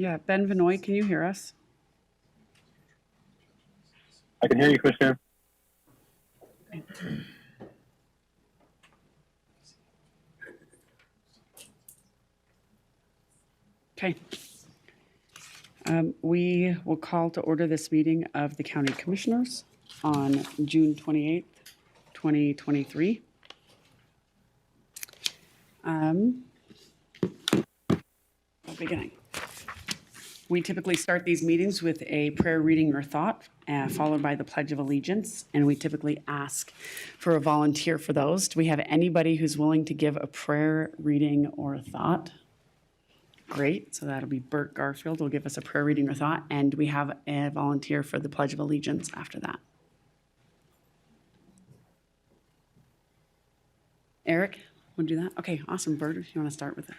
Yeah, Ben Vinoy, can you hear us? I can hear you, Commissioner. Okay. We will call to order this meeting of the County Commissioners on June 28th, 2023. Beginning. We typically start these meetings with a prayer reading or thought, followed by the Pledge of Allegiance, and we typically ask for a volunteer for those. Do we have anybody who's willing to give a prayer reading or a thought? Great, so that'll be Bert Garfield will give us a prayer reading or thought, and we have a volunteer for the Pledge of Allegiance after that. Eric, want to do that? Okay, awesome. Bert, if you want to start with it.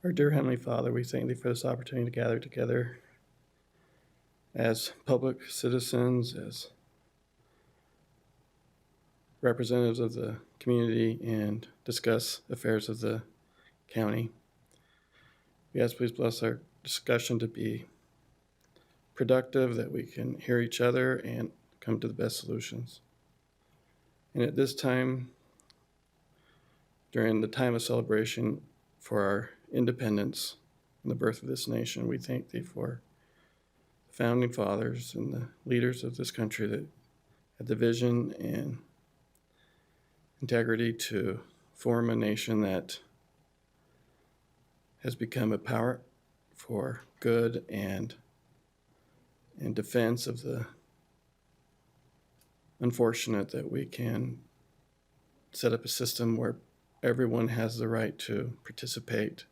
Our dear Heavenly Father, we thank Thee for this opportunity to gather together as public citizens, as representatives of the community, and discuss affairs of the county. We ask please bless our discussion to be productive, that we can hear each other and come to the best solutions. And at this time, during the time of celebration for our independence and the birth of this nation, we thank Thee for the founding fathers and the leaders of this country that had the vision and integrity to form a nation that has become a power for good and in defense of the unfortunate, that we can set up a system where everyone has the right to participate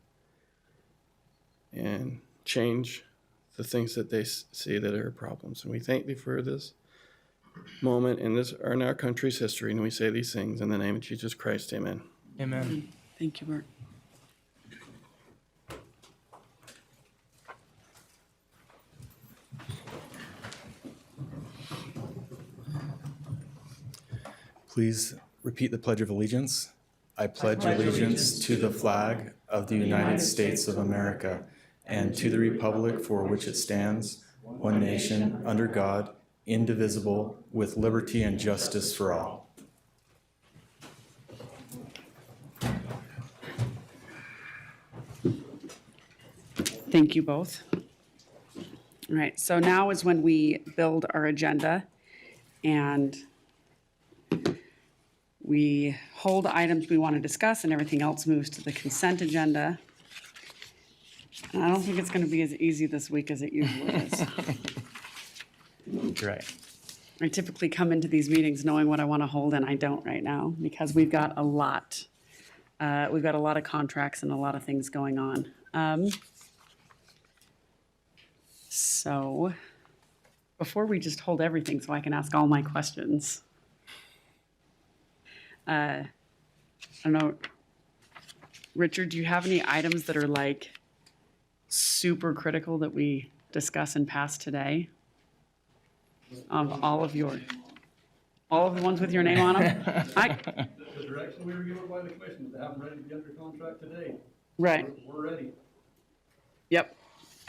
and change the things that they see that are problems. And we thank Thee for this moment in our country's history, and we say these things in the name of Jesus Christ. Amen. Amen. Thank you, Bert. Please repeat the Pledge of Allegiance. I pledge allegiance to the flag of the United States of America and to the republic for which it stands, one nation, under God, indivisible, with liberty and justice for all. Thank you both. All right, so now is when we build our agenda and we hold items we want to discuss and everything else moves to the consent agenda. And I don't think it's going to be as easy this week as it usually is. Right. I typically come into these meetings knowing what I want to hold, and I don't right now because we've got a lot. We've got a lot of contracts and a lot of things going on. So before we just hold everything so I can ask all my questions, I don't know, Richard, do you have any items that are like super critical that we discuss and pass today? All of the ones with your name on them? The direction we were given by the commission, to have them ready to be under contract today. Right. We're ready. Yep.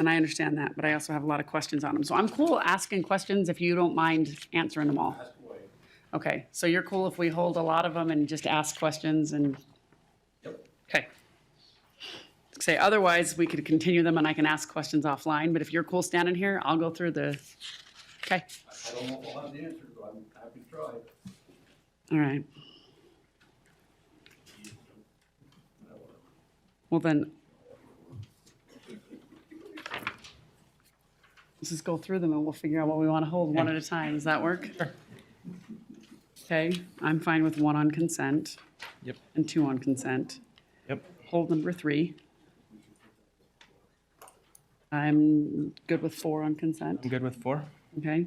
And I understand that, but I also have a lot of questions on them. So I'm cool asking questions if you don't mind answering them all. Ask away. Okay, so you're cool if we hold a lot of them and just ask questions and? Yep. Okay. Say otherwise, we could continue them and I can ask questions offline, but if you're cool standing here, I'll go through the, okay. I don't know if I'll have the answer, but I'm happy to try. All right. Well then, let's just go through them and we'll figure out what we want to hold one at a time. Does that work? Sure. Okay, I'm fine with 1 on consent. Yep. And 2 on consent. Yep. Hold number 3. I'm good with 4 on consent. I'm good with 4. Okay.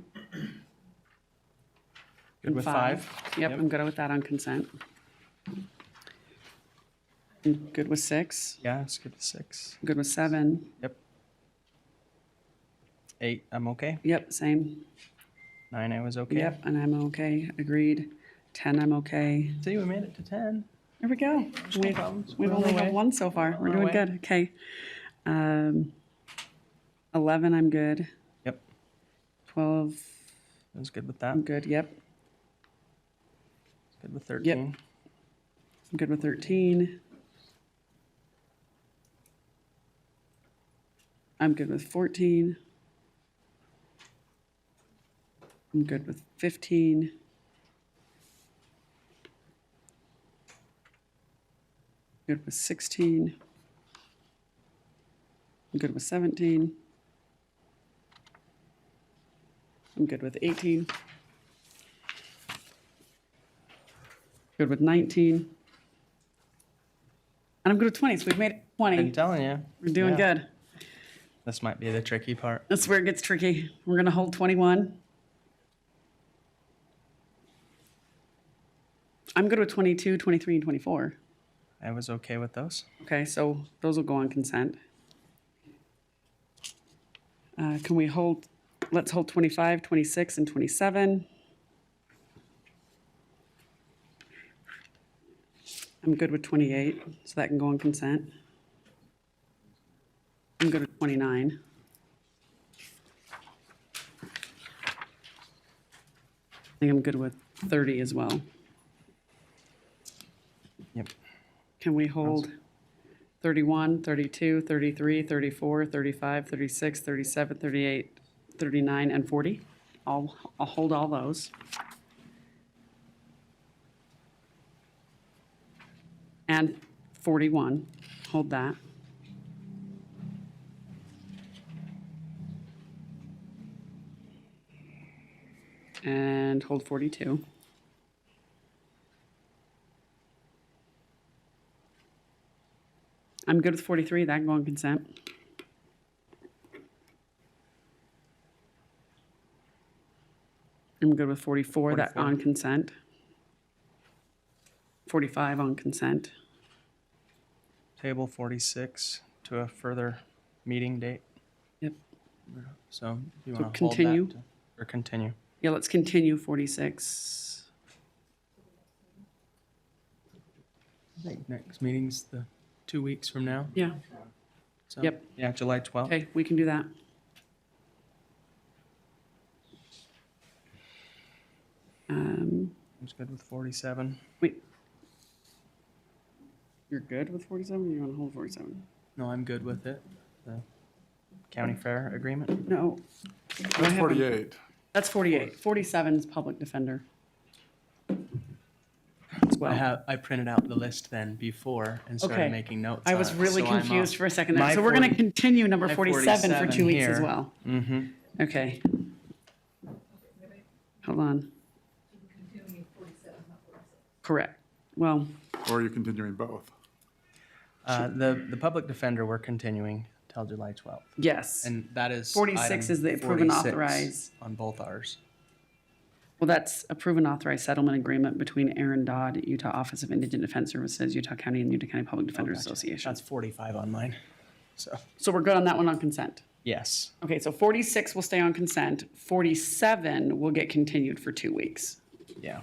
Good And with 5. Yep, I'm good with that on consent. I'm good with 6. Yeah, it's good with 6. Good with 7. Yep. 8, I'm okay. Yep, same. 9A was okay. Yep, and I'm okay, agreed. 10, I'm okay. See, we made it to 10. There we go. We've, problems. we've We're on only our got way. one so far. We're on our doing way. good, okay. 11, I'm good. Yep. 12, I was good with that. I'm good, yep. Good with 13. I'm good with 13. I'm good with 14. I'm good with 15. Good with 16. I'm good with 17. I'm good with 18. Good with 19. And I'm good with 20, so we've made it I'm 20. telling you. We're doing yeah. good. This might be the tricky part. That's where it gets tricky. We're gonna hold 21. I'm good with 22, 23, and 24. I was okay with those. Okay, so those will go on consent. Can we hold, let's hold 25, 26, and 27. I'm good with 28, so that can go on consent. I'm good with 29. I think I'm good with 30 as well. Yep. Can we hold 31, 32, 33, 34, 35, 36, 37, 38, 39, and 40? I'll hold all those. And 41, hold that. And hold 42. I'm good with 43, that can go on consent. I'm good with 44, that 44. on consent. 45 on consent. Table 46 to a further meeting date. Yep. So you So want to hold continue? that? Or continue? Yeah, let's continue 46. I think next meeting's the 2 weeks from now. Yeah, So, Yep. Yeah, July 12th. okay, we can do that. I was good with 47. Wait. You're good with 47, or you want to hold 47? No, I'm good with it. The county fair agreement. No. That's 48. That's 48. 47 is public defender. As well. I printed out the list then before and started Okay. making notes. I was really confused for a second there. My So we're going to 40 continue number my 47 for 47 2 weeks as here. well. Mm-hmm. Okay. Hold on. Correct. Well, Or are you continuing both? The public defender we're continuing till July 12th. yes. And that is 46 item is the approve and 46 authorize. on both ours. Well, that's approve and authorize settlement agreement between Aaron Dodd, Utah Office of Indigent Defense Services, Utah County, and Utah County Public Defenders Association. That's 45 on mine. So, So we're good on that one on consent. yes. Okay, so 46 will stay on consent. 47 will get continued for 2 weeks. Yeah.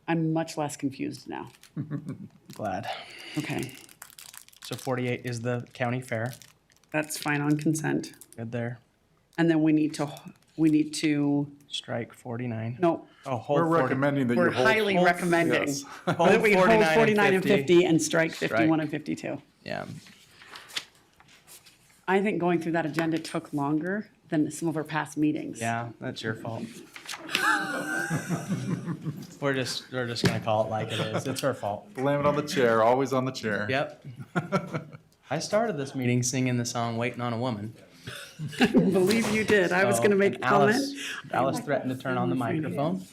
I'm much less confused now. Glad. Okay, So 48 is the county fair. that's fine on consent. Good there. And then we need to, Strike 49. no, Oh, hold We're 40. recommending that you we're hold. highly recommending Yes. that we hold 49 and 50 and strike Strike. 51 and 52. Yeah. I think going through that agenda took longer than some of our past meetings. Yeah, that's your fault. We're just gonna call it like it is. It's her fault. Blame it on the chair, always on the chair. Yep. I started this meeting singing the song "Waiting on a Woman." Believe you did. I was So, going to make a and comment. Alice threatened to turn on the microphone.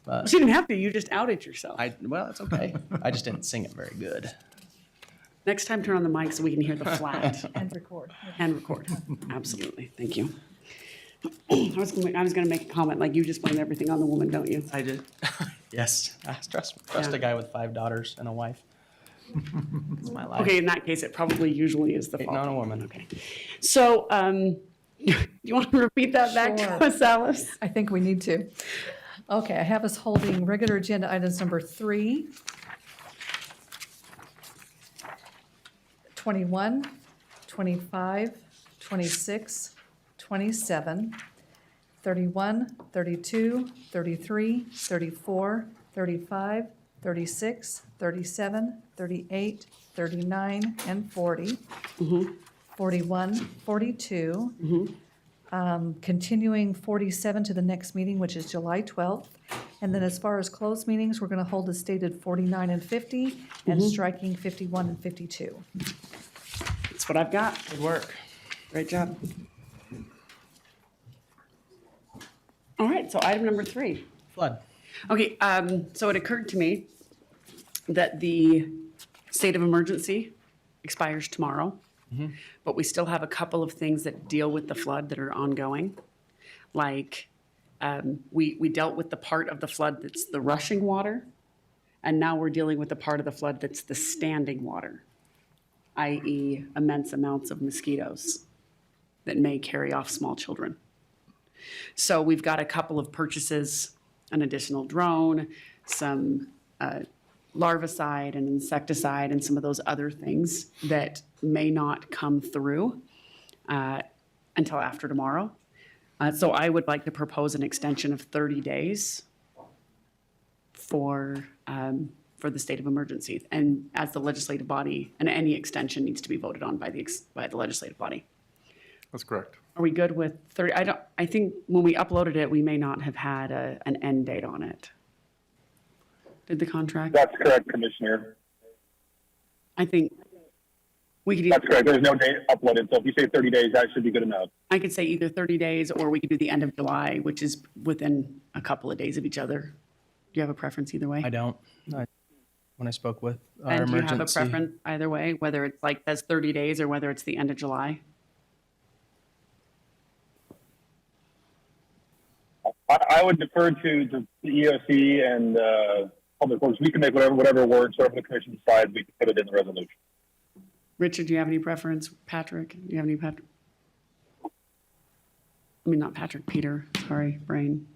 But She didn't have to. You just outed yourself. well, it's okay. I just didn't sing it very good. Next time, turn on the mic so we can hear the flat. And record. And record. Absolutely. Thank you. I was gonna make a comment, like you just blame everything on the woman, don't you? I did. Yes. I trust a guy with 5 daughters and a wife. It's my life. Okay, in that case, it probably usually is the Waiting fault. on a woman. Okay. So, You want to repeat that back Sure. to us, Alice? I think we need to. Okay, I have us holding regular agenda items number 3, 21, 25, 26, 27, 31, 32, 33, 34, 35, 36, 37, 38, 39, and 40. 41, 42. Continuing 47 to the next meeting, which is July 12th. And then as far as closed meetings, we're going to hold as stated 49 and 50, and striking 51 and 52. That's what I've got. Good work. Great job. All right, so item number 3. Flood. Okay, so it occurred to me that the state of emergency expires tomorrow, but we still have a couple of things that deal with the flood that are ongoing. Like, we dealt with the part of the flood that's the rushing water, and now we're dealing with the part of the flood that's the standing water, i.e. immense amounts of mosquitoes that may carry off small children. So we've got a couple of purchases, an additional drone, some larvicide and insecticide, and some of those other things that may not come through until after tomorrow. So I would like to propose an extension of 30 days for the state of emergency. And as the legislative body, and any extension needs to be voted on by the legislative body. That's correct. Are we good with 30? I think when we uploaded it, we may not have had an end date on it. Did the contract? That's correct, Commissioner. I think we could, That's correct. There's no date uploaded, so if you say 30 days, that should be good enough. I could say either 30 days or we could do the end of July, which is within a couple of days of each other. Do you have a preference either way? I don't. When I spoke with our And do you have a emergency. preference either way, whether it's like that's 30 days or whether it's the end of July? I would defer to the EOC and Public Works. We can make whatever works, whatever the commission decides, we can put it in the resolution. Richard, do you have any preference? Patrick, do you have any Patrick? I mean, not Patrick, Peter, sorry, brain.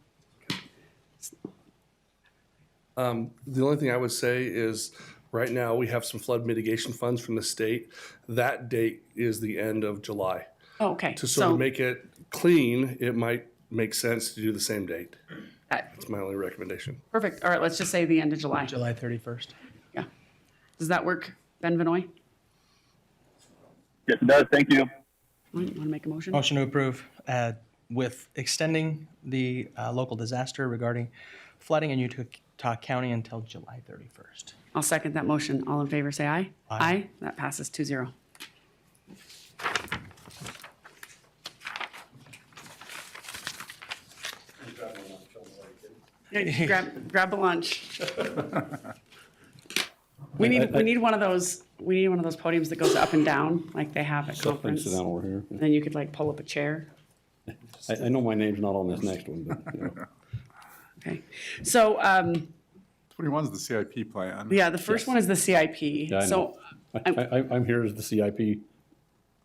The only thing I would say is, right now, we have some flood mitigation funds from the state. That date is the end of July. Oh, okay. To sort of make it clean, it might make sense to do the same date. That's my only recommendation. Perfect. All right, let's just say the end of July. July 31st. Yeah. Does that work, Ben Vinoy? Yes, it does. Thank you. Want to make a motion? Motion to approve with extending the local disaster regarding flooding in Utah County until July 31st. I'll second that motion. All in favor, say aye. Aye. That passes 2-0. Yeah, grab a lunch. We need one of those. We need one of those podiums that goes up and down like they have at conference. Sit down over here. And then you could like pull up a chair. I know my name's not on this next one, but, you know. Okay. So 21 is the CIP plan. yeah, the first one is the CIP. Yeah, I So know. I'm here as the CIP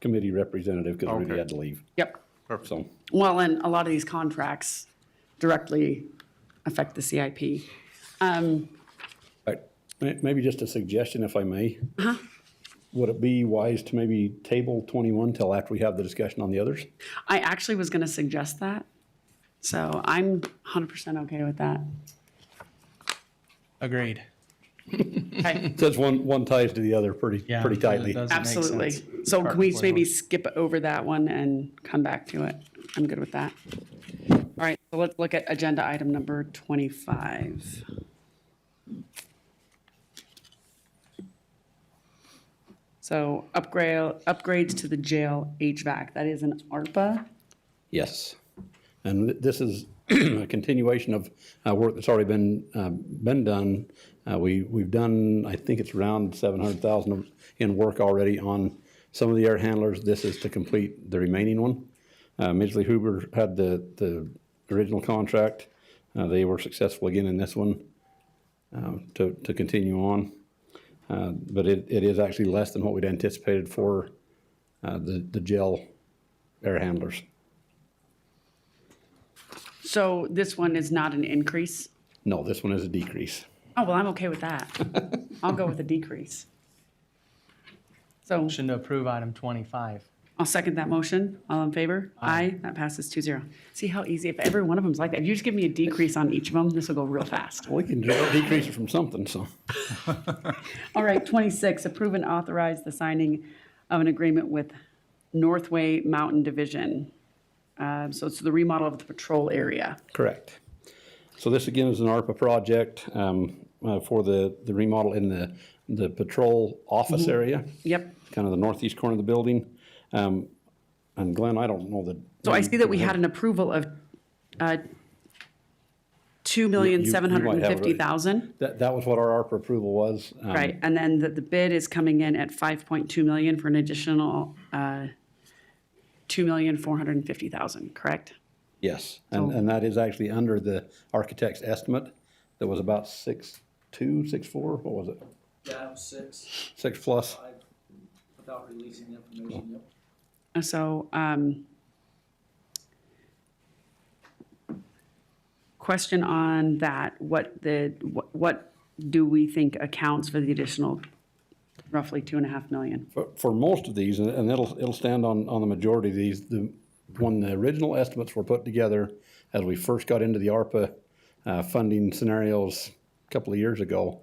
committee representative because Rudy Okay. had to leave, yep. so. Well, and a lot of these contracts directly affect the CIP. Maybe just a suggestion, if I may. Would it be wise to maybe table 21 till after we have the discussion on the others? I actually was going to suggest that. So I'm 100% okay with that. Agreed. Okay. Says one ties to the other pretty Yeah, tightly. it does make Absolutely. sense. So Cart can we before maybe horse. skip over that one and come back to it? I'm good with that. All right, so let's look at agenda item number 25. So upgrades to the jail HVAC. That is an ARPA. Yes. And this is a continuation of work that's already been done. We've done, I think it's around 700,000 in work already on some of the air handlers. This is to complete the remaining one. Midgley Huber had the original contract. They were successful again in this one to continue on. But it is actually less than what we'd anticipated for the jail air handlers. So this one is not an increase? No, this one is a decrease. Oh, well, I'm okay with that. I'll go with a decrease. So Motion to approve item 25. I'll second that motion. All in favor? Aye. That passes 2-0. See how easy, if every one of them's like that, if you just give me a decrease on each of them, this will go real fast. We can decrease it from something, so. All right, 26, approve and authorize the signing of an agreement with Northway Mountain Division. So it's the remodel of the patrol area. Correct. So this again is an ARPA project for the remodel in the patrol office area, Yep. kind of the northeast corner of the building. And Glenn, I don't know the. So I see that we had an approval of $2,750,000. That was what our ARPA approval was. Right, and then the bid is coming in at 5.2 million for an additional $2,450,000, correct? Yes, and that is actually under the architect's estimate. That was about 6.2, 6.4, what was it? Yeah, 6, 6 plus. without releasing the information, yep. So, question on that, what do we think accounts for the additional roughly 2.5 million? For most of these, and it'll stand on the majority of these, when the original estimates were put together, as we first got into the ARPA funding scenarios a couple of years ago,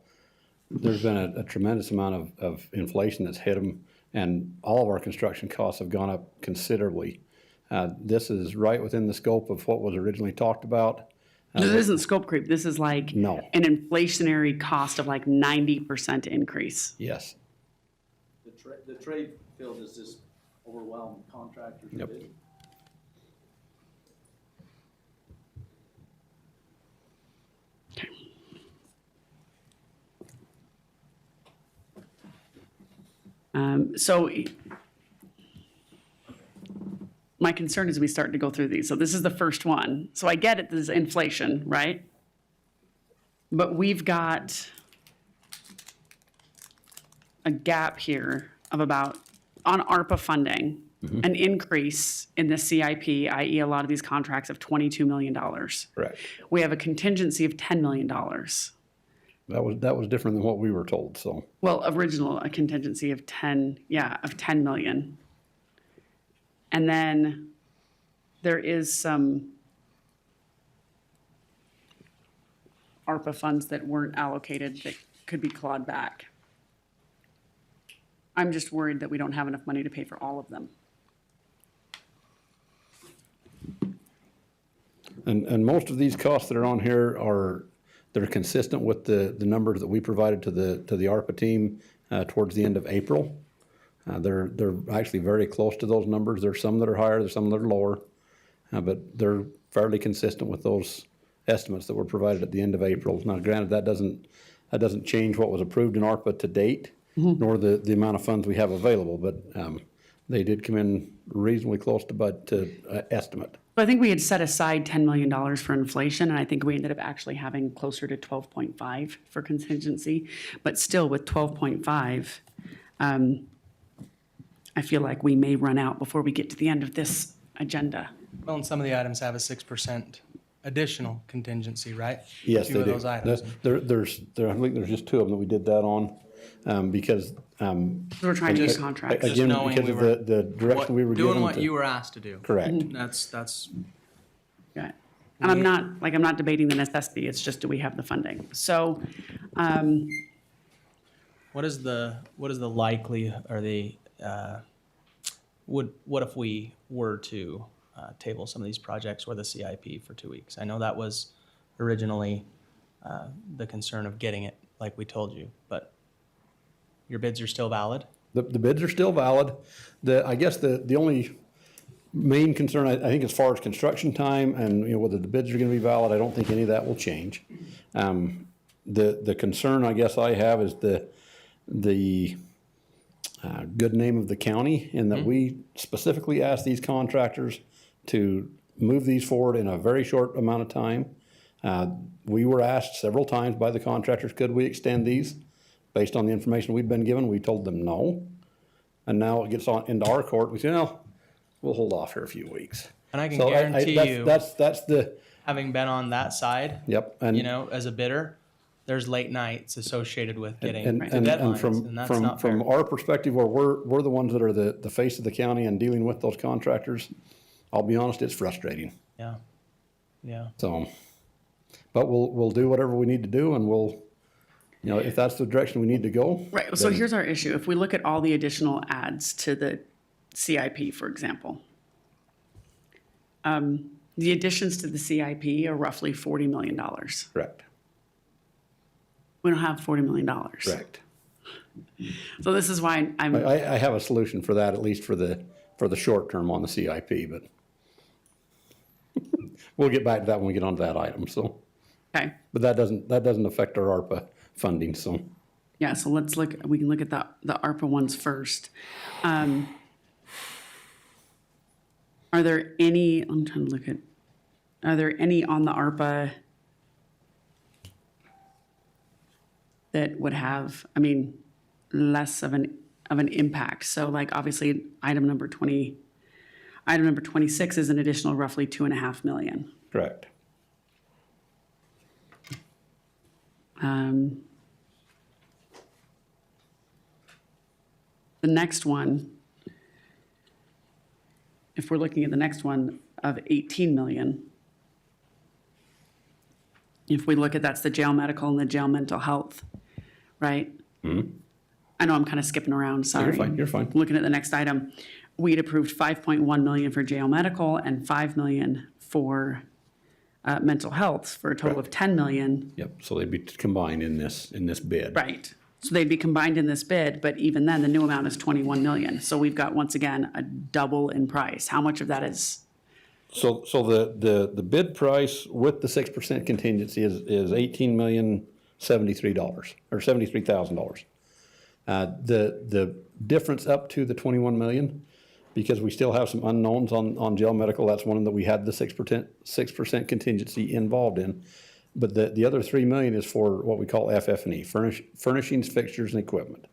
there's been a tremendous amount of inflation that's hit them, and all of our construction costs have gone up considerably. This is right within the scope of what was originally talked about. This isn't scope creep, this is like No. an inflationary cost of like 90% increase. Yes. The trade field is just overwhelmed contractors. Yep. bid. So my concern is we start to go through these. So this is the first one. So I get it, this is inflation, right? But we've got a gap here of about, on ARPA funding, an increase in the CIP, i.e. a lot of these contracts of $22 million. Correct. We have a contingency of $10 million. That was different than what we were told, so. Well, a contingency of 10 million. And then there is some ARPA funds that weren't allocated that could be clawed back. I'm just worried that we don't have enough money to pay for all of them. And most of these costs that are on here they're consistent with the numbers that we provided to the ARPA team towards the end of April. They're actually very close to those numbers. There's some that are higher, there's some that are lower, but they're fairly consistent with those estimates that were provided at the end of April. Now, granted, that doesn't change what was approved in ARPA to date, nor the amount of funds we have available, but they did come in reasonably close to estimate. I think we had set aside $10 million for inflation, and I think we ended up actually having closer to 12.5 for contingency. But still, with 12.5, I feel like we may run out before we get to the end of this agenda. Well, and some of the items have a 6% additional contingency, right? Yes, A few they of do. those items. I think there's just 2 of them that we did that on, because. We're trying to get contracts. Just Again, knowing because we of were- the direction we were given. Doing what you were asked to do. Correct. That's Right. And I'm not debating the necessity, it's just, do we have the funding? So, what is the likely, or the, what if we were to table some of these projects or the CIP for 2 weeks? I know that was originally the concern of getting it, like we told you, but your bids are still valid? The bids are still valid. I guess the only main concern, I think as far as construction time and, whether the bids are gonna be valid, I don't think any of that will change. The concern I guess I have is the good name of the county, in that we specifically asked these contractors to move these forward in a very short amount of time. We were asked several times by the contractors, could we extend these? Based on the information we'd been given, we told them no. And now it gets on into our court, we say, no, we'll hold off here a few weeks. And I can So guarantee you, that's the, having been on that side, Yep. you know, as a bidder, there's late nights associated with getting And, to and, deadlines, and from, and that's from, not fair. from our perspective, where we're the ones that are the face of the county and dealing with those contractors, I'll be honest, it's frustrating. Yeah, yeah. So, but we'll do whatever we need to do, and we'll, you know, if that's the direction we need to go. Right, so then- here's our issue. If we look at all the additional adds to the CIP, for example, the additions to the CIP are roughly $40 million. Correct, We don't have $40 million. correct. So this is why I'm, I have a solution for that, at least for the short term on the CIP, but we'll get back to that when we get onto that item, so. okay. But that doesn't affect our ARPA funding, so. Yeah, so let's look, we can look at the ARPA ones first. Are there any, I'm trying to look at, are there any on the ARPA that would have, I mean, less of an impact? So like obviously item number 26 is an additional roughly 2.5 million. Correct. The next one, if we're looking at the next one of 18 million, if we look at that's the jail medical and the jail mental health, right? I know I'm kind of skipping around, sorry. You're fine, you're fine. Looking at the next item, we'd approved 5.1 million for jail medical and 5 million for mental health, for a total of 10 million. Yep, so they'd be combined in this bid. Right. So they'd be combined in this bid, but even then, the new amount is 21 million. So we've got, once again, a double in price. How much of that is, So the bid price with the 6% contingency is $18,073 or $73,000. The difference up to the 21 million, because we still have some unknowns on jail medical, that's one that we had the 6% contingency involved in. But the other 3 million is for what we call FF&E, furnishings, fixtures, and equipment.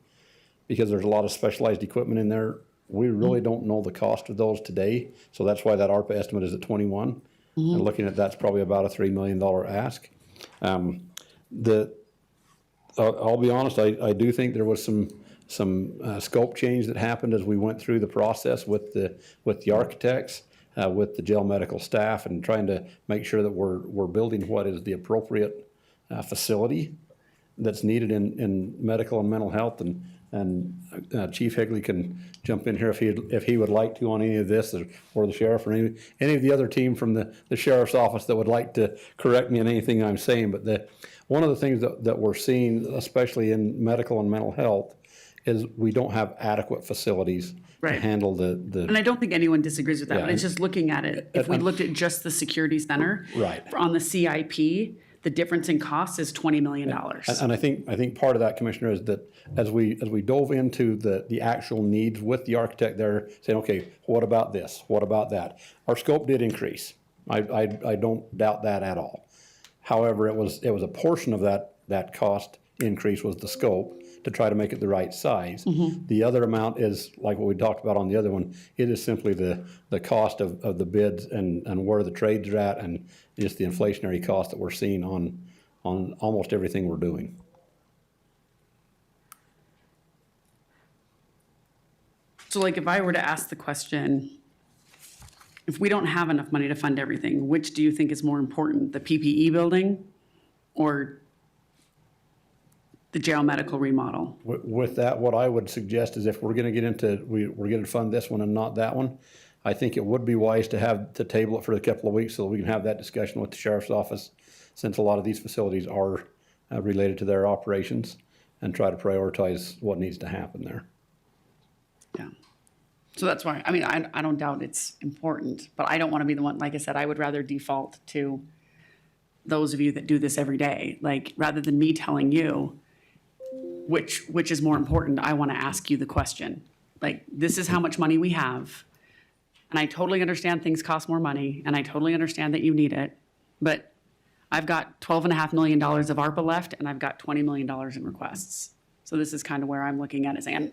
Because there's a lot of specialized equipment in there, we really don't know the cost of those today. So that's why that ARPA estimate is at 21. And looking at that's probably about a $3 million ask. I'll be honest, I do think there was some scope change that happened as we went through the process with the architects, with the jail medical staff, and trying to make sure that we're building what is the appropriate facility that's needed in medical and mental health. And Chief Higley can jump in here if he would like to on any of this, or the sheriff, or any of the other team from the sheriff's office that would like to correct me on anything I'm saying. But one of the things that we're seeing, especially in medical and mental health, is we don't have adequate facilities to Right. handle the. and I don't think anyone disagrees with that, Yeah, but it's just looking at it. If we looked at just the security center. Right. On the CIP, the difference in cost is $20 million. And I think part of that, Commissioner, is that as we dove into the actual needs with the architect there, saying, okay, what about this? What about that? Our scope did increase. I don't doubt that at all. However, it was a portion of that cost increase was the scope to try to make it the right size. The other amount is, like what we talked about on the other one, it is simply the cost of the bids and where the trades are at, and just the inflationary cost that we're seeing on almost everything we're doing. So like if I were to ask the question, if we don't have enough money to fund everything, which do you think is more important, the PPE building or the jail medical remodel? With that, what I would suggest is if we're gonna get into, we're gonna fund this one and not that one, I think it would be wise to table it for a couple of weeks so that we can have that discussion with the sheriff's office, since a lot of these facilities are related to their operations, and try to prioritize what needs to happen there. Yeah. So that's why, I mean, I don't doubt it's important, but I don't want to be the one, like I said, I would rather default to those of you that do this every day. Like, rather than me telling you which is more important, I want to ask you the question. Like, this is how much money we have. And I totally understand things cost more money, and I totally understand that you need it. But I've got $12.5 million of ARPA left, and I've got $20 million in requests. So this is kind of where I'm looking at it, saying,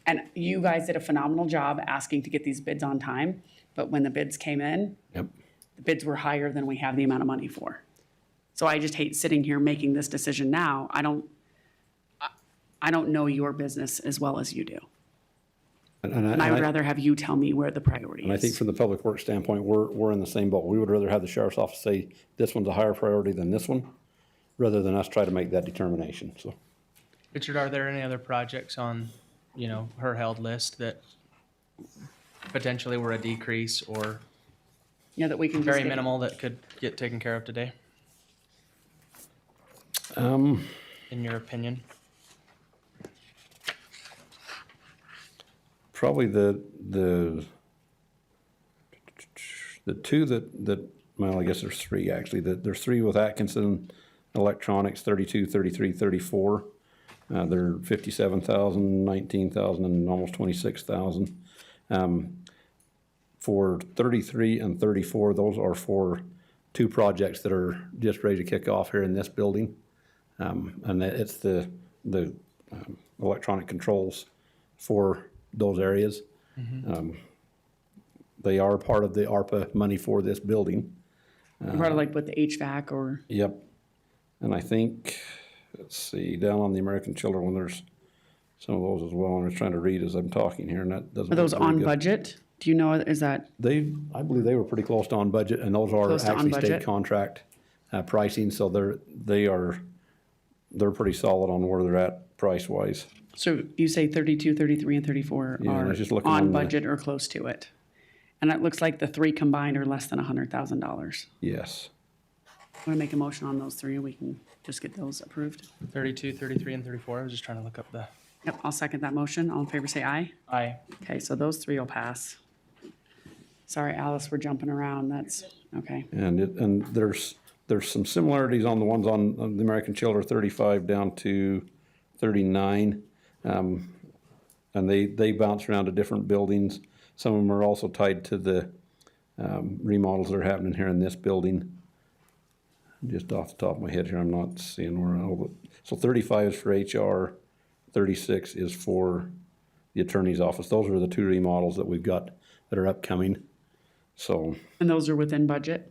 and you guys did a phenomenal job asking to get these bids on time, but when the bids came in, Yep. bids were higher than we have the amount of money for. So I just hate sitting here making this decision now. I don't know your business as well as you do. And I would rather have you tell me where the priority And I think is. from the public works standpoint, we're in the same boat. We would rather have the sheriff's office say, this one's a higher priority than this one, rather than us try to make that determination, so. Richard, are there any other projects on, her held list that potentially were a decrease or Yeah, that we can just very get- minimal that could get taken care of today, Um, in your opinion? Probably the two that, well, I guess there's three actually, there's three with Atkinson Electronics, 32, 33, 34. They're 57,000, 19,000, and almost 26,000. For 33 and 34, those are for two projects that are just ready to kick off here in this building. And it's the electronic controls for those areas. They are part of the ARPA money for this building. Part of like with the HVAC or, Yep. And I think, let's see, down on the American Children one, there's some of those as well. I'm just trying to read as I'm talking here, and that doesn't. are those look very on good. budget? Do you know, is that, I believe they were pretty close to on budget, and those are Close to on actually state budget? contract pricing, so they're pretty solid on where they're at price-wise. so you say 32, 33, and 34 Yeah, I are was just looking on on the- budget or close to it? And it looks like the three combined are less than $100,000. Yes. Want to make a motion on those three, and we can just get those approved? 32, 33, and 34. I was just trying to look up the. Yep, I'll second that motion. All in favor, say aye. Aye. Okay, so those three will pass. Sorry, Alice, we're jumping around. That's, okay. And there's some similarities on the ones on the American Children, 35 down to 39. And they bounce around to different buildings. Some of them are also tied to the remodels that are happening here in this building. Just off the top of my head here, I'm not seeing where all the, so 35 is for HR, 36 is for the attorney's office. Those are the two remodels that we've got that are upcoming. So, And those are within budget?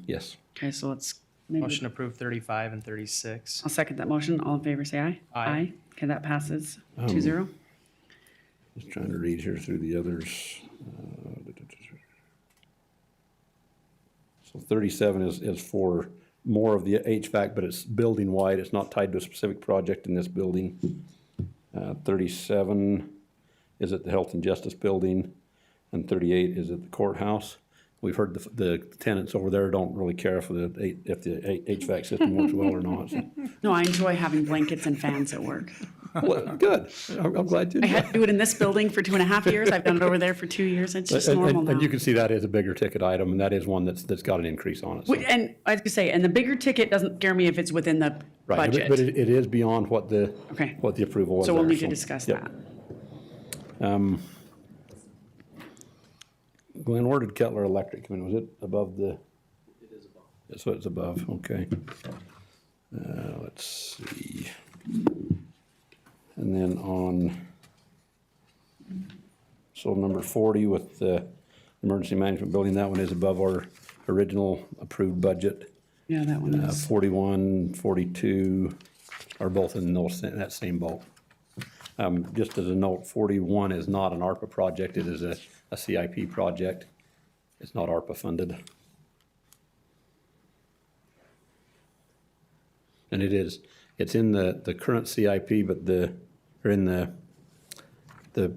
yes. Okay, so let's, maybe, Motion approved 35 and 36. I'll second that motion. All in favor, say aye. Aye. Okay, that passes 2-0. Just trying to read here through the others. So 37 is for more of the HVAC, but it's building wide. It's not tied to a specific project in this building. 37 is at the Health and Justice Building, and 38 is at the courthouse. We've heard the tenants over there don't really care if the HVAC system works well or not. So. No, I enjoy having blankets and fans at work. Well, good. I'm glad you. I had to do it in this building for 2.5 years. I've done it over there for 2 years. It's just normal And you now. can see that is a bigger ticket item, and that is one that's got an increase on it. So. And I was gonna say, and the bigger ticket doesn't scare me if it's within the Right, budget. but it is beyond what the Okay. approval was. So we'll there, need to discuss yep. that. Glenn, where did Kettler Electric come in? Was it above the? It is above. So it's above, okay. Let's see. And then so number 40 with the emergency management building, that one is above our original approved budget. Yeah, that one is. 41, 42 are both in that same boat. Just as a note, 41 is not an ARPA project, it is a CIP project. It's not ARPA funded. And it's in the current CIP, but or in the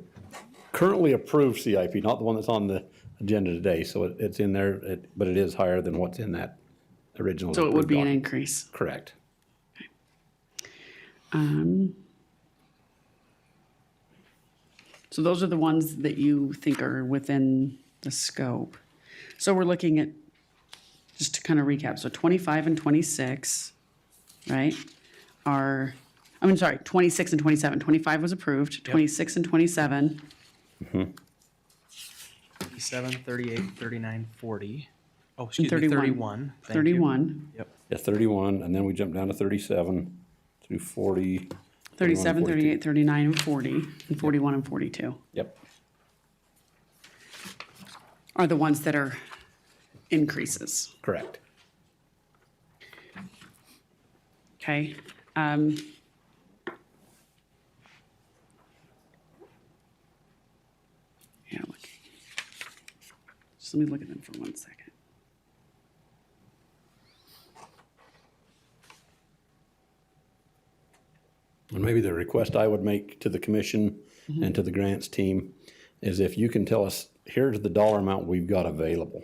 currently approved CIP, not the one that's on the agenda today. So it's in there, but it is higher than what's in that original. So it would be an approved increase. Correct. So those are the ones that you think are within the scope. So we're looking at, just to kind of recap, so 25 and 26, right, are, 26 and 27. 25 was approved, 26 and 27, 37, 38, 39, 40. Oh, excuse me, 31. 31. Thank you. 31, Yep. Yeah, 31, and then we jump down to 37 through 40. 37, 42. 38, 39, and 40, and 41 and 42 Yep. are the ones that are increases. Correct. Okay. Yeah, look. Just let me look at them for 1 second. And maybe the request I would make to the commission and to the grants team is if you can tell us, here's the dollar amount we've got available.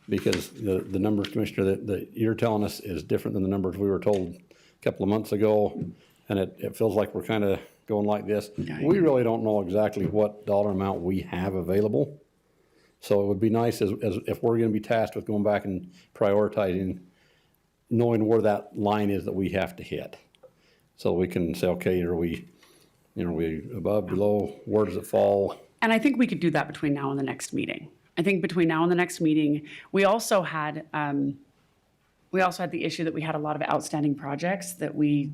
Because the numbers, Commissioner, that you're telling us is different than the numbers we were told a couple of months ago. And it feels like we're kind of going like this. Yeah, We really don't know exactly what dollar amount we have available. So it would be nice as if we're gonna be tasked with going back and prioritizing, knowing where that line is that we have to hit. So we can say, okay, are we above, below, where does it fall? And I think we could do that between now and the next meeting. I think between now and the next meeting, we also had the issue that we had a lot of outstanding projects that we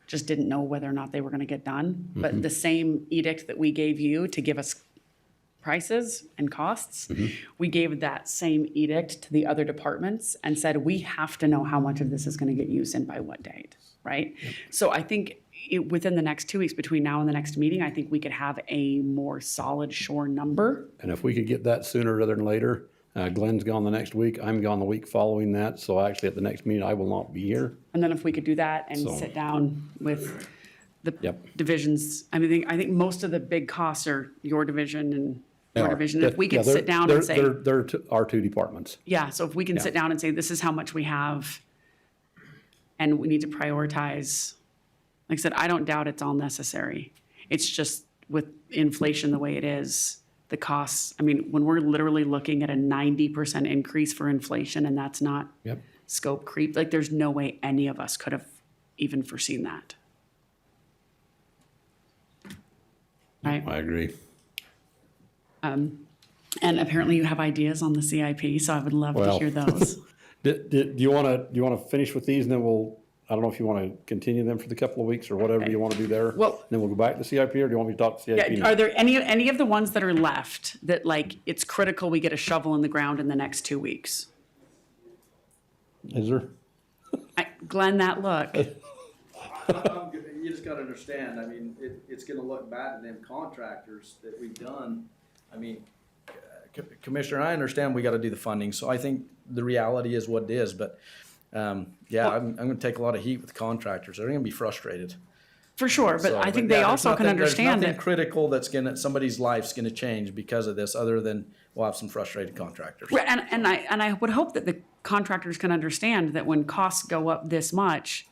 just didn't know whether or not they were gonna get done. But the same edict that we gave you to give us prices and costs, we gave that same edict to the other departments and said, we have to know how much of this is gonna get used and by what date, right? So I think within the next 2 weeks, between now and the next meeting, I think we could have a more solid, sure number. And if we could get that sooner rather than later, Glenn's gone the next week, I'm gone the week following that, so actually at the next meeting, I will not be here. And then if we could do that and So- sit down with the Yep. divisions, I think most of the big costs are your division and your They are. division. If we Yeah, could they're- sit down they're- and say, They're our two departments. yeah, so if we can sit down and say, this is how much we have, and we need to prioritize, like I said, I don't doubt it's all necessary. It's just with inflation the way it is, the costs, I mean, when we're literally looking at a 90% increase for inflation and that's not Yep. scope creep, like there's no way any of us could have even foreseen that. Right? I agree. And apparently you have ideas on the CIP, so I would love to Well. hear those. Do you wanna finish with these and then I don't know if you wanna continue them for the couple of weeks or whatever you wanna do there? Well- Then we'll go back to CIP, or do you want me to talk to CIP? Yeah, now? are there any of the ones that are left that like, it's critical we get a shovel in the ground in the next 2 weeks? Is there? Glenn, that look. You just gotta understand, I mean, it's gonna look bad to them contractors that we've done. I mean, Commissioner, I understand we gotta do the funding, so I think the reality is what it is, but, yeah, I'm gonna take a lot of heat with contractors. They're gonna be frustrated. For sure, but So, I think yeah, they there's also can nothing- understand There's nothing it. critical that's somebody's life's gonna change because of this, other than we'll have some frustrated contractors. Right, and I would hope that the contractors can understand that when costs go up this much,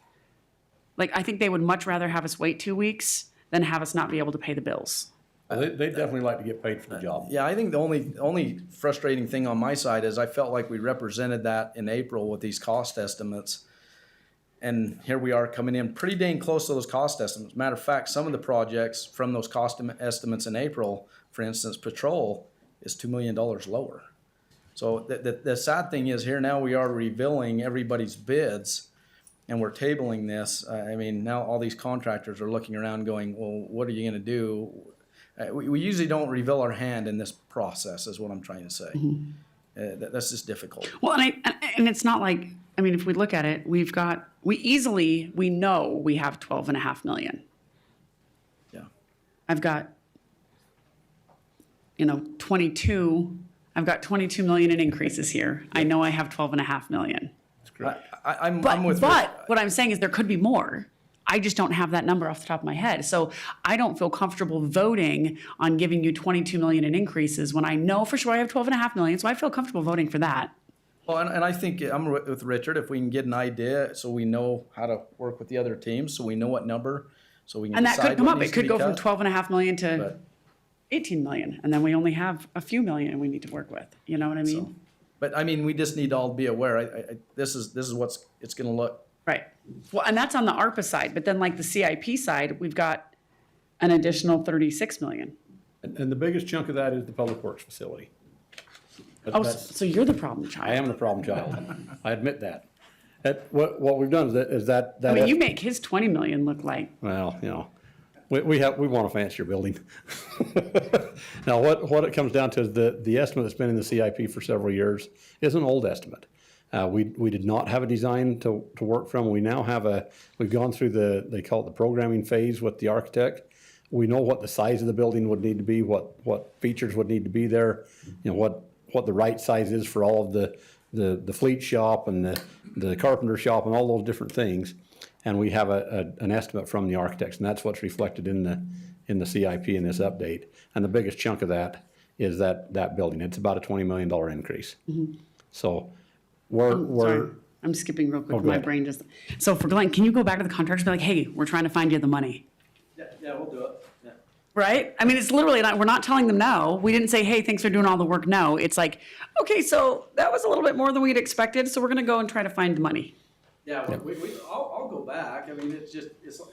like, I think they would much rather have us wait 2 weeks than have us not be able to pay the bills. They definitely like to get paid for the job. Yeah, I think the only frustrating thing on my side is I felt like we represented that in April with these cost estimates. And here we are coming in pretty dang close to those cost estimates. Matter of fact, some of the projects from those cost estimates in April, for instance, patrol is $2 million lower. So the sad thing is here now we are revealing everybody's bids and we're tabling this. I mean, now all these contractors are looking around going, well, what are you gonna do? We usually don't reveal our hand in this process, is what I'm trying to say. That's just difficult. Well, and it's not like, I mean, if we look at it, we know we have 12.5 million. Yeah. I've got 22 million in increases here. I know I have 12.5 million. I'm But with what I'm saying is there could be more. I just don't have that number off the top of my head. So I don't feel comfortable voting on giving you 22 million in increases when I know for sure I have 12.5 million. So I feel comfortable voting for that. Well, and I think I'm with Richard. If we can get an idea, so we know how to work with the other teams, so we know what number, so we can And that decide could come what up. needs It to could be go from cut. 12.5 million to But- 18 million. And then we only have a few million we need to work with. You know what I mean? But I mean, we just need to all be aware. This is what's it's going to look. Right. Well, and that's on the ARPA side. But then like the CIP side, we've got an additional 36 million. And the biggest chunk of that is the public works facility. Oh, so you're the problem I child. am the problem child. I admit that. What we've done is that. I mean, you make his 20 million look like, Well, We want a fancier building. Now, what it comes down to is the estimate that's been in the CIP for several years is an old estimate. We did not have a design to work from. We now have we've gone through they call it the programming phase with the architect. We know what the size of the building would need to be, what features would need to be there, what the right size is for all of the fleet shop and the carpenter shop and all those different things. And we have an estimate from the architects, and that's what's reflected in the CIP in this update. And the biggest chunk of that is that building. It's about a $20 million increase. So Sorry, I'm skipping real quick. go My ahead. brain just, so for Glenn, can you go back to the contractors and be like, hey, we're trying to find you the money? Yeah, we'll do it. Yeah. Right? I mean, it's literally not, we're not telling them no. We didn't say, hey, thanks for doing all the work. No, it's like, okay, so that was a little bit more than we'd expected, so we're gonna go and try to find the money. Yeah, I'll go back. I mean,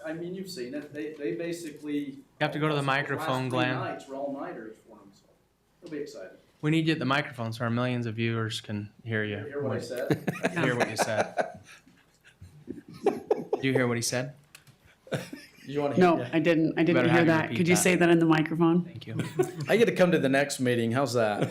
I mean, you've seen it. They basically. You have to go to the microphone, Glenn. Last 3 nights were all-nighters for them, so it'll be exciting. We need you at the microphone so our millions of viewers can hear you. Hear what I said? Hear what you said. Did you hear what he said? You want to hear? No, I didn't Better hear have you that. repeat Could you that. say that in the microphone? Thank you. I get to come to the next meeting. How's that?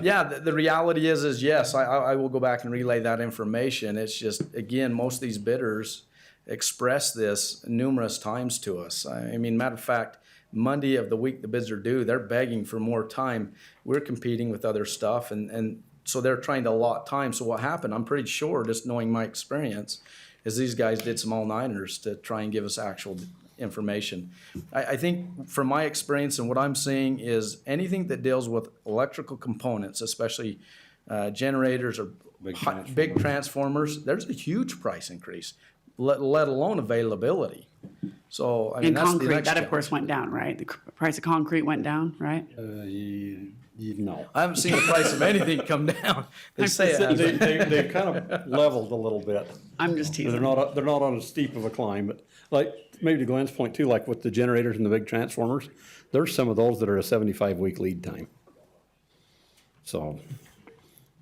Yeah, the reality is yes, I will go back and relay that information. It's just, again, most of these bidders express this numerous times to us. I mean, matter of fact, Monday of the week the bids are due, they're begging for more time. We're competing with other stuff, and so they're trying to allot time. So what happened, I'm pretty sure, just knowing my experience, is these guys did some all-nighters to try and give us actual information. I think from my experience and what I'm seeing is anything that deals with electrical components, especially generators or big transformers, there's a huge price increase, let alone availability. So, I mean, And that's the concrete, next that of challenge. course went down, right? The price of concrete went down, right? No. I haven't seen the price of anything come down. They say it has. They've kind of leveled a little bit. I'm just They're teasing. not on as steep of a climb, but like maybe to Glenn's point too, like with the generators and the big transformers, there's some of those that are a 75-week lead time. So,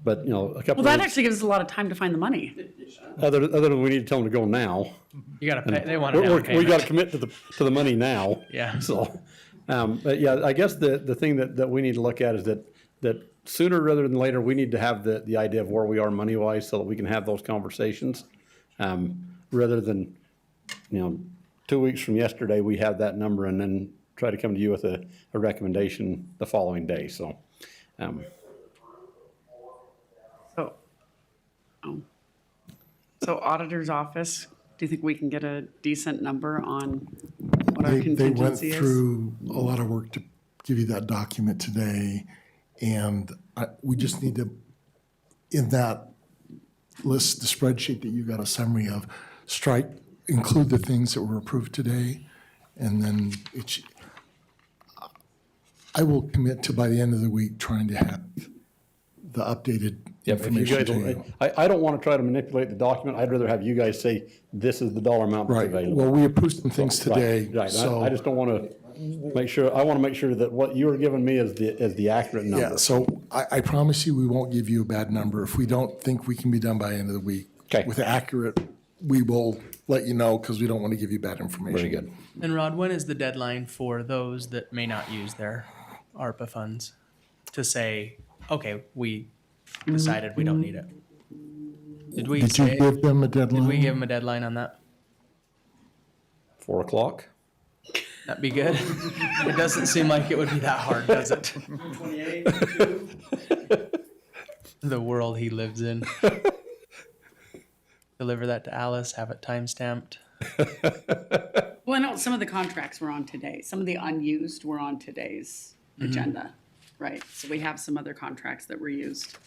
but a couple Well, of that weeks, actually gives us a lot of time to find the money. other than we need to tell them to go now. You gotta pay, they want a down We payment. got to commit to the money now. Yeah. So, but yeah, I guess the thing that we need to look at is that sooner rather than later, we need to have the idea of where we are money-wise so that we can have those conversations. Rather than, 2 weeks from yesterday, we have that number and then try to come to you with a recommendation the following day. So, So auditor's office, do you think we can get a decent number on what our They went contingency is? through a lot of work to give you that document today, and we just need to, in that list, the spreadsheet that you got a summary of, include the things that were approved today, and then I will commit to, by the end of the week, trying to have the updated if you information guys, to you. I don't want to try to manipulate the document. I'd rather have you guys say, this is the dollar amount that's Right, available. well, we approved some things today, Right. so. I just don't want to I want to make sure that what you're giving me is the accurate number. Yeah, so I promise you, we won't give you a bad number. If we don't think we can be done by the end of the week Okay. with accurate, we will let you know because we don't want to give you bad information. Very good. And Rod, when is the deadline for those that may not use their ARPA funds to say, okay, we decided we don't need it? Did we Did you say, give them a did deadline? we give them a deadline on that? 4 o'clock? That'd be good. It doesn't seem like it would be that hard, does it? 28, The world he lives in. Deliver that to Alice, have it time-stamped. Well, I know some of the contracts were on today. Some of the unused were on today's agenda, right? So we have some other contracts that were used.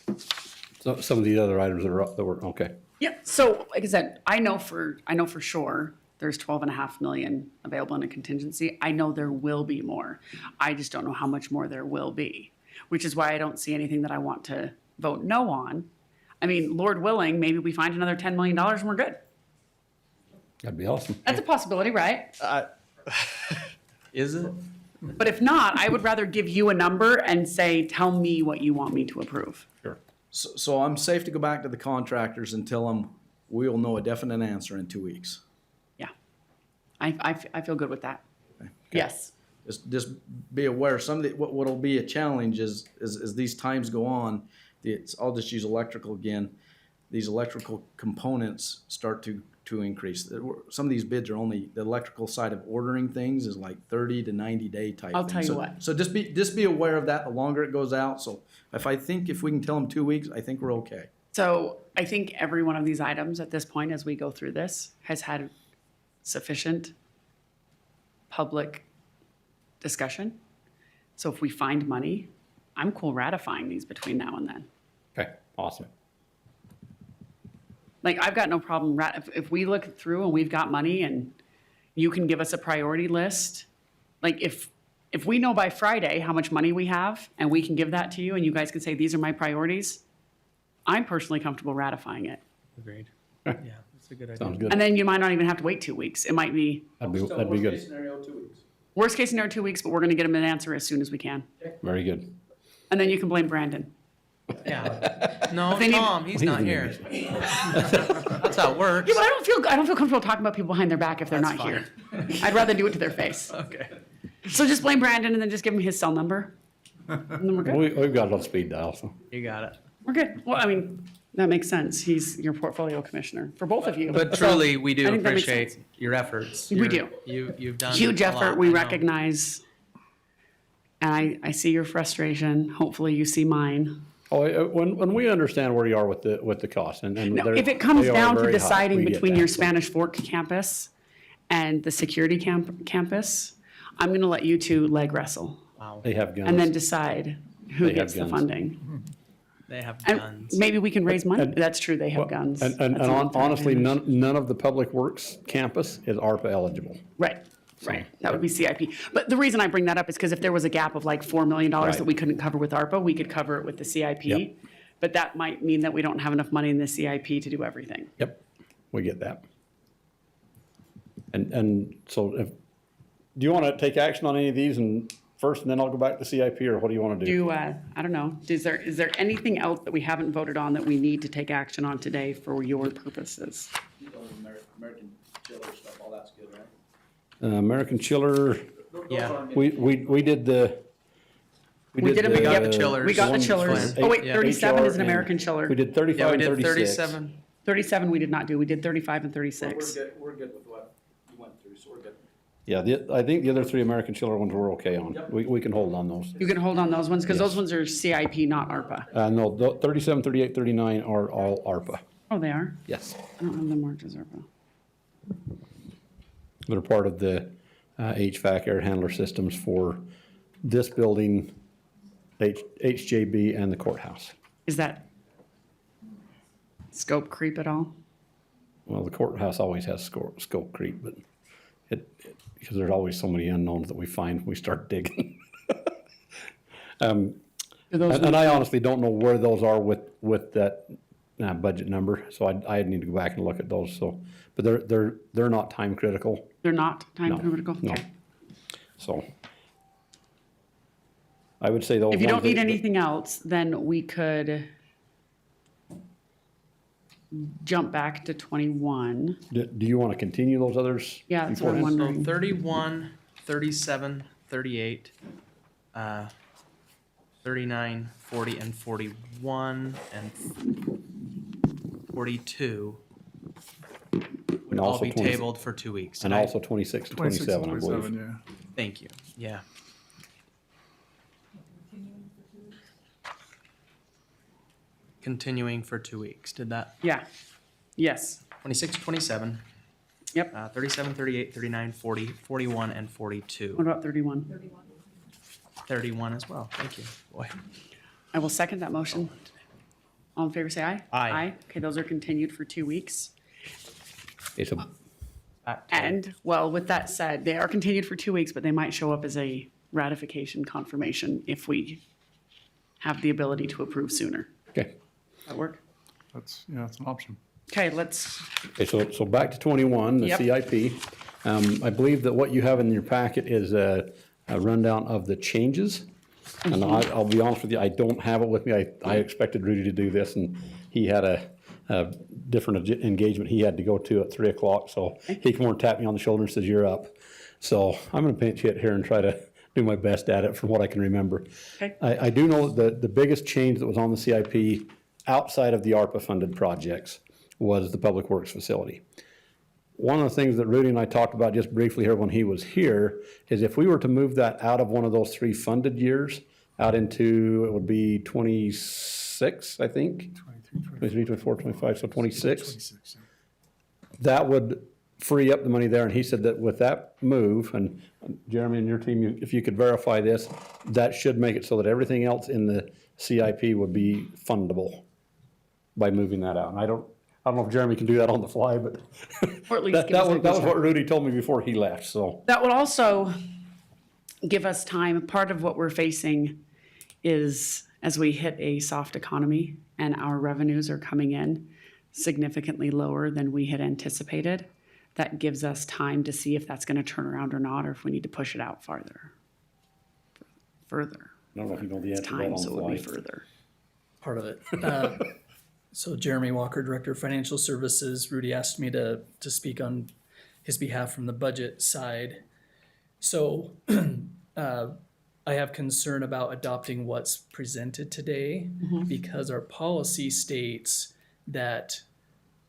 So some of the other items that were, okay. Yep. So like I said, I know for sure there's 12.5 million available in a contingency. I know there will be more. I just don't know how much more there will be, which is why I don't see anything that I want to vote no on. I mean, Lord willing, maybe we find another $10 million and we're good. That'd be awesome. That's a possibility, right? Is it? But if not, I would rather give you a number and say, tell me what you want me to approve. Sure. So I'm safe to go back to the contractors and tell them we'll know a definite answer in 2 weeks. Yeah. I feel good with that. Okay. Yes. Just be aware, some of the, what'll be a challenge is, as these times go on, I'll just use electrical again. These electrical components start to increase. Some of these bids are only, the electrical side of ordering things is like 30 to 90 day type I'll thing. tell you So- what. So just be aware of that the longer it goes out. So if we can tell them 2 weeks, I think we're okay. So I think every one of these items at this point, as we go through this, has had sufficient public discussion. So if we find money, I'm cool ratifying these between now and then. Okay, awesome. Like, I've got no problem, if we look through and we've got money and you can give us a priority list, like if we know by Friday how much money we have and we can give that to you and you guys can say, these are my priorities, I'm personally comfortable ratifying it. Agreed. Yeah, that's a good idea. Sounds good. And then you might not even have to wait 2 weeks. It might be That'd be good. Scenario, 2 weeks. worst case scenario 2 weeks, but we're gonna get them an answer as soon as we can. Very good. And then you can blame Brandon. Yeah. No, They need- Tom, he's not here. That's how it works. Yeah, but I don't feel comfortable talking about people behind their back if they're That's not here. I'd rather do it to their face. Okay. So just blame Brandon and then just give him his cell number. And then we're good. We've got it on speed dial, so. You got it. We're good. Well, I mean, that makes sense. He's your portfolio commissioner for both of you. But So, truly, we I do think that makes appreciate sense. your efforts. We do. You've done Huge a effort. lot, We I know. recognize. And I see your frustration. Hopefully you see mine. Oh, when we understand where you are with the cost and No, they're- if it comes they are down to very high, deciding we get between that. your Spanish Fork campus and the security campus, I'm going to let you two leg wrestle They have guns. and then decide who They have gets the guns. funding. They have And guns. maybe we can raise money. And- That's true. They have guns. And That's another honestly, advantage. none of the Public Works campus is ARPA eligible. Right. Right. That would be CIP. But the reason I bring that up is because if there was a gap of like $4 million Right. that we couldn't cover with ARPA, we could cover it with the CIP. Yep. But that might mean that we don't have enough money in the CIP to do everything. Yep, we get that. And so do you want to take action on any of these and first, and then I'll go back to CIP, or what do you want to do? I don't know, is there anything else that we haven't voted on that we need to take action on today for your purposes? American chiller stuff, all that's good, right? American Chiller, Yeah. we did the. We did them, We got yep. the chillers. We got the one chillers. for Oh, wait, yeah. 37 is an HR American and chiller. We did Yeah, 35 we and did 36. 37. 37 we did not do. We did 35 and 36. We're good with what you went through, so we're good. Yeah, I think the other three American Chiller ones we're okay on. We can hold on those. You can hold on those ones, because those ones are CIP, not ARPA. No, 37, 38, 39 are all ARPA. Oh, they are? Yes. I don't have them marked as ARPA. They're part of the HVAC air handler systems for this building, HJB, and the courthouse. Is that scope creep at all? Well, the courthouse always has scope creep, but because there's always so many unknowns that we find when we start digging. Do those And I honestly don't know where those are with that budget number, so I need to go back and look at those, so. But they're not time critical, They're not time No, critical? no. Okay. so. I would say those. If you don't ones that- need anything else, then we could jump back to 21. Do you want to continue those others? Yeah, that's what I'm beforehand? wondering. So 31, 37, 38, 39, 40, and 41, and 42 would And all also be 20 tabled for 2 weeks. And I- also 26 and 26 and 27, I believe. 27, yeah. Thank you, yeah. Continuing for 2 weeks, did that? Yeah, yes, 26, 27, yep. 37, 38, 39, 40, 41, and 42. What about 31? 31 as well, thank you. Boy. I will second that motion. All in favor, say aye. Aye. Okay, those are continued for 2 weeks. Okay, so Back to- And, well, with that said, they are continued for 2 weeks, but they might show up as a ratification confirmation if we have the ability to approve sooner. okay. That work? That's an option. Okay, let's, Okay, so back to 21, the Yep. CIP. I believe that what you have in your packet is a rundown of the changes. And I'll be honest with you, I don't have it with me. I expected Rudy to do this, and he had a different engagement he had to go to at 3 o'clock. So he came over and tapped me on the shoulder and says, "You're up." So I'm going to pinch hit here and try to do my best at it from what I can remember. Okay. I do know that the biggest change that was on the CIP outside of the ARPA-funded projects was the Public Works facility. One of the things that Rudy and I talked about just briefly here when he was here is if we were to move that out of one of those 3 funded years out into, it would be 26, I think? 23, 24, 25, so 26. 26. That would free up the money there, and he said that with that move, and Jeremy and your team, if you could verify this, that should make it so that everything else in the CIP would be fundable by moving that out. And I don't know if Jeremy can do that on the fly, but Or at least that give us was an idea. what Rudy told me before he left, so. That would also give us time. Part of what we're facing is as we hit a soft economy and our revenues are coming in significantly lower than we had anticipated, that gives us time to see if that's going to turn around or not, or if we need to push it out farther. Further. I don't know if you know the It's answer to that time, on so the it would be fly. further. Part of it. So Jeremy Walker, Director of Financial Services, Rudy asked me to speak on his behalf from the budget side. So I have concern about adopting what's presented today because our policy states that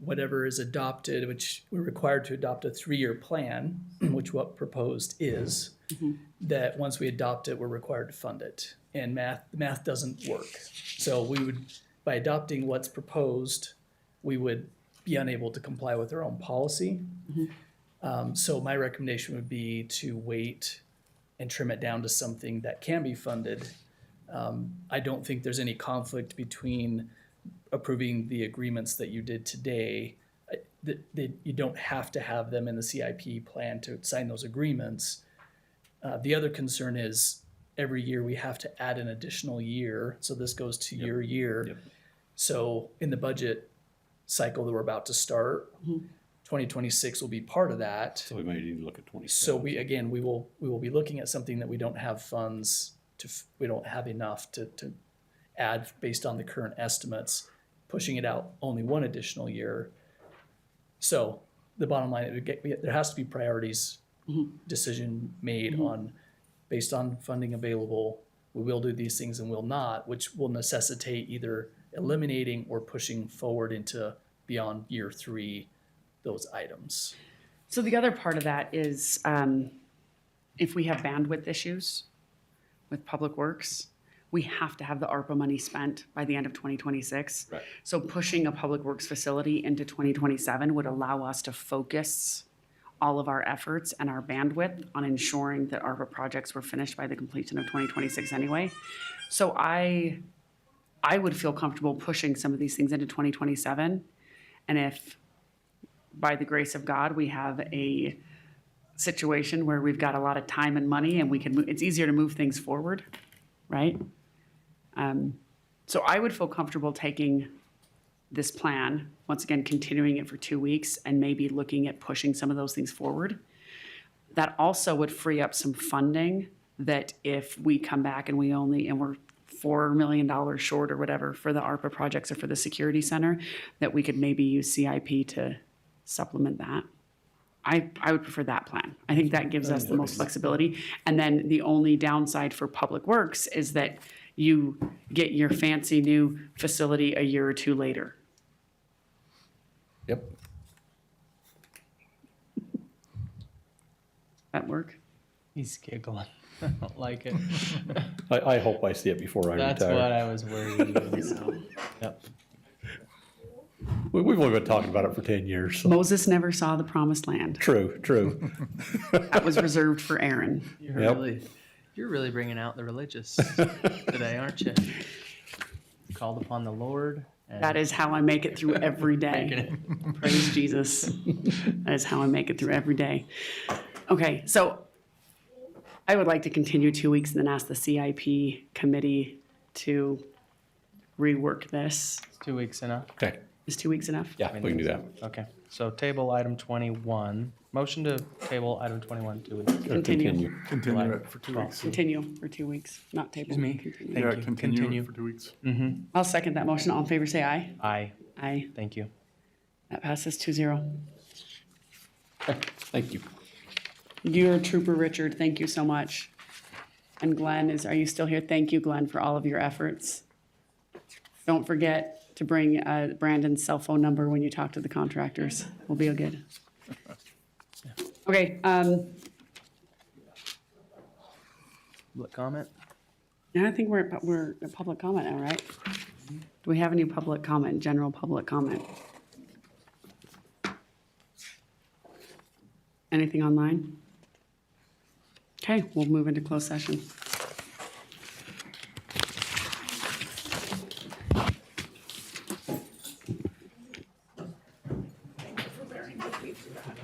whatever is adopted, which we're required to adopt a 3-year plan, which what proposed is, that once we adopt it, we're required to fund it. And math doesn't work. So we would, by adopting what's proposed, we would be unable to comply with our own policy. So my recommendation would be to wait and trim it down to something that can be funded. I don't think there's any conflict between approving the agreements that you did today. You don't have to have them in the CIP plan to sign those agreements. The other concern is every year we have to add an additional year. So this goes to your year. Yep. So in the budget cycle that we're about to start, 2026 will be part of that. So we may need to look at 27. So we will be looking at something that we don't have funds we don't have enough to add based on the current estimates, pushing it out only one additional year. So the bottom line, there has to be priorities, decision made on, based on funding available, we will do these things and will not, which will necessitate either eliminating or pushing forward into beyond year 3, those items. So the other part of that is if we have bandwidth issues with Public Works, we have to have the ARPA money spent by the end of 2026. Right. So pushing a Public Works facility into 2027 would allow us to focus all of our efforts and our bandwidth on ensuring that ARPA projects were finished by the completion of 2026 anyway. So I would feel comfortable pushing some of these things into 2027. And if, by the grace of God, we have a situation where we've got a lot of time and money and we can, it's easier to move things forward, right? So I would feel comfortable taking this plan, once again, continuing it for 2 weeks and maybe looking at pushing some of those things forward. That also would free up some funding that if we come back and we're $4 million short or whatever for the ARPA projects or for the security center, that we could maybe use CIP to supplement that. I would prefer that plan. I think that gives us the most flexibility. And then the only downside for Public Works is that you get your fancy new facility a year or 2 later. Yep. That work? He's giggling. I don't like it. I hope I see it before I That's retire. what I was worried about. Yep. We've only been talking about it for 10 years, so. Moses never saw the promised land. True. That was reserved for Aaron. You're really bringing out the religious today, aren't you? Called upon the Lord. And That is how I make it through every day. Praise Jesus. That is how I make it through every day. Okay, so I would like to continue 2 weeks and then ask the CIP committee to rework this. 2 weeks enough. Okay, Is 2 weeks enough? yeah, we can do that. Okay, so table item 21. Motion to table item 21, 2 weeks. Continue. Continue it for 2 weeks. Continue for 2 weeks, not table. Excuse me. Continue. Thank Yeah, you. continue Continue. it for 2 weeks. I'll second that motion. All in favor, say aye. Aye. Aye. Thank you. That passes 2-0. Thank you. You're a trooper, Richard. Thank you so much. And Glenn are you still here? Thank you, Glenn, for all of your efforts. Don't forget to bring Brandon's cell phone number when you talk to the contractors. We'll be good. Okay, Public comment? now I think we're at public comment now, right? Do we have any public comment, general public comment? Anything online? Okay, we'll move into closed session. Thank you for bearing with me through that.